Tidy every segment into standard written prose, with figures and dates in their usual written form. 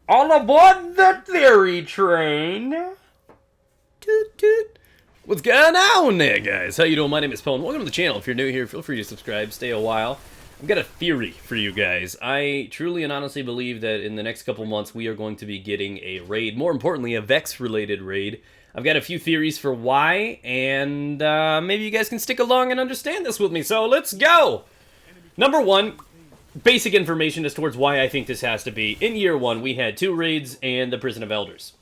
All aboard the theory train. Toot toot. What's going on there, guys? How you doing? My name is Paul, and welcome to the channel. If you're new here, feel free to subscribe, stay a while. I've got a theory for you guys. I truly and honestly believe that in the next couple months, we are going to be getting a raid. More importantly, a VEX-related raid. I've got a few theories for why, and maybe you guys can stick along and understand this with me, so let's go! Number one, basic information as towards why I think this has to be. In year one, we had 2 raids and the Prison of Elders.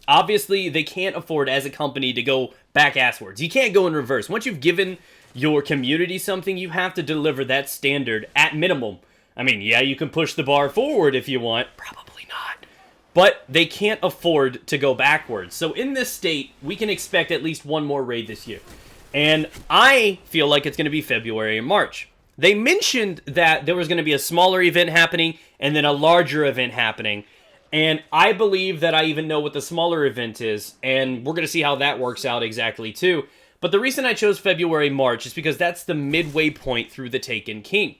Obviously, they can't afford, as a company, to go back asswards. You can't go in reverse. Once you've given your community something, you have to deliver that standard at minimum. I mean, yeah, you can push the bar forward if you want. Probably not. But they can't afford to go backwards. So in this state, we can expect at least one more raid this year. And I feel like it's going to be February and March. They mentioned that there was going to be a smaller event happening and then a larger event happening. And I believe that I even know what the smaller event is, and we're going to see how that works out exactly too. But the reason I chose February, March is because that's the midway point through the Taken King.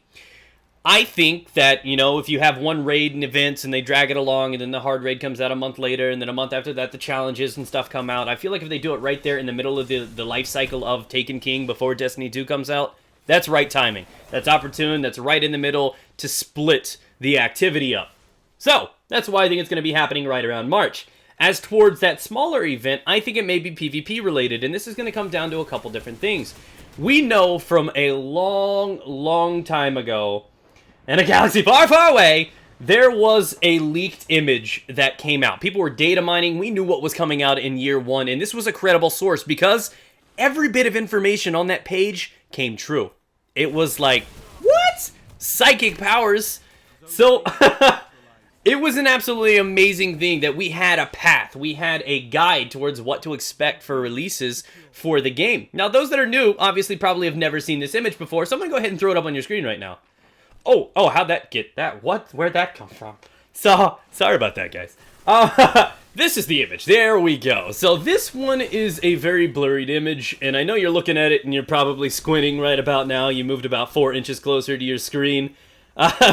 I think that, you know, if you have one raid and events and they drag it along and then the hard raid comes out a month later and then a month after that the challenges and stuff come out, I feel like if they do it right there in the middle of the life cycle of Taken King before Destiny 2 comes out, that's right timing. That's opportune. That's right in the middle to split the activity up. So, that's why I think it's going to be happening right around March. As towards that smaller event, I think it may be PvP related, and this is going to come down to a couple different things. We know from a long time ago, in a galaxy far, far away, there was a leaked image that came out. People were data mining. We knew what was coming out in year one, and this was a credible source because every bit of information on that page came true. It was like, what? Psychic powers. So, it was an absolutely amazing thing that we had a path. We had a guide towards what to expect for releases for the game. Now, those that are new, obviously, probably have never seen this image before, so I'm going to go ahead and throw it up on your screen right now. Oh, how'd that get that? What? Where'd that come from? So, sorry about that, guys. This is the image. There we go. So this one is a very blurred image, and I know you're looking at it and you're probably squinting right about now. You moved about 4 inches closer to your screen.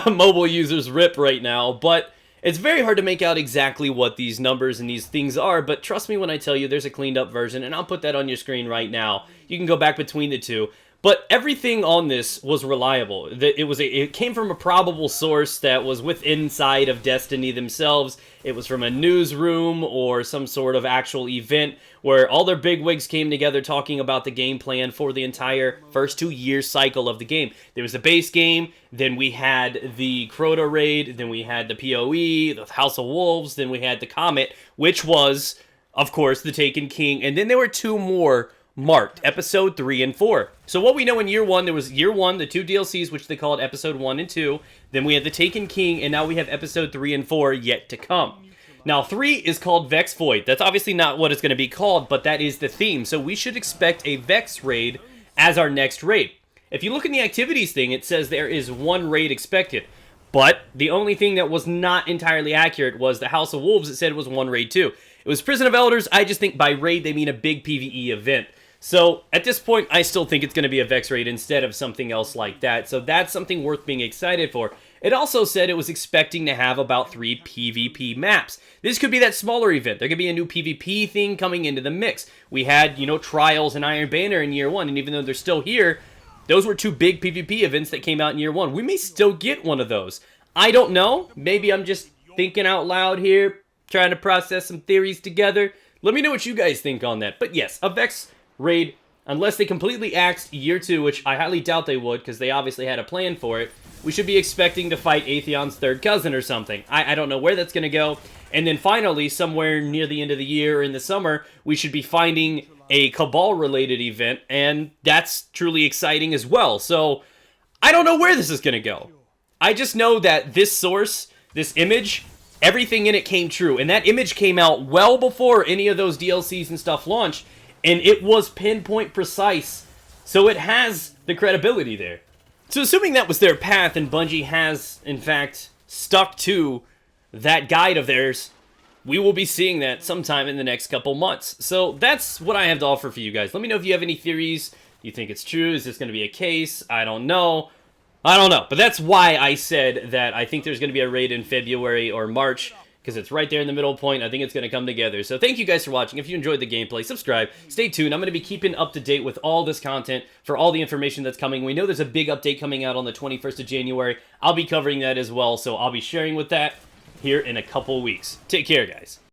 Mobile users rip right now, but it's very hard to make out exactly what these numbers and these things are, but trust me when I tell you there's a cleaned up version, and I'll put that on your screen right now. You can go back between the two. But everything on this was reliable. It came from a probable source that was inside of Destiny themselves. It was from a newsroom or some sort of actual event where all their bigwigs came together talking about the game plan for the entire first 2-year cycle of the game. There was the base game, then we had the Crota raid, then we had the PoE, the House of Wolves, then we had the Comet, which was, of course, the Taken King, and then there were 2 more marked, episode 3 and 4. So what we know in year 1, there was year 1, the 2 DLCs, which they called episode 1 and 2. Then we had the Taken King, and now we have episode 3 and 4 yet to come. Now 3 is called Vex Void. That's obviously not what it's going to be called, but that is the theme. So we should expect a Vex raid as our next raid. If you look in the activities thing, it says there is 1 raid expected. But the only thing that was not entirely accurate was the House of Wolves. It said it was 1 raid too. It was Prison of Elders. I just think by raid they mean a big PvE event. So, at this point, I still think it's going to be a Vex raid instead of something else like that. So that's something worth being excited for. It also said it was expecting to have about 3 PvP maps. This could be that smaller event. There could be a new PvP thing coming into the mix. We had, you know, Trials and Iron Banner in year 1, and even though they're still here, those were 2 big PvP events that came out in year 1. We may still get one of those. I don't know. Maybe I'm just thinking out loud here, trying to process some theories together. Let me know what you guys think on that. But yes, a Vex raid, unless they completely axed year 2, which I highly doubt they would, because they obviously had a plan for it, we should be expecting to fight Atheon's third cousin or something. I don't know where that's going to go. And then finally, somewhere near the end of the year or in the summer, we should be finding a Cabal-related event, and that's truly exciting as well. So, I don't know where this is going to go. I just know that this source, this image, everything in it came true. And that image came out well before any of those DLCs and stuff launched. And it was pinpoint precise, so it has the credibility there. So assuming that was their path, and Bungie has, in fact, stuck to that guide of theirs, we will be seeing that sometime in the next couple months. So that's what I have to offer for you guys. Let me know if you have any theories. Do you think it's true? Is this going to be a case? I don't know. But that's why I said that I think there's going to be a raid in February or March. because it's right there in the middle point. I think it's going to come together. So thank you guys for watching. If you enjoyed the gameplay, subscribe. Stay tuned. I'm going to be keeping up to date with all this content for all the information that's coming. We know there's a big update coming out on the 21st of January. I'll be covering that as well, so I'll be sharing with that here in a couple weeks. Take care, guys.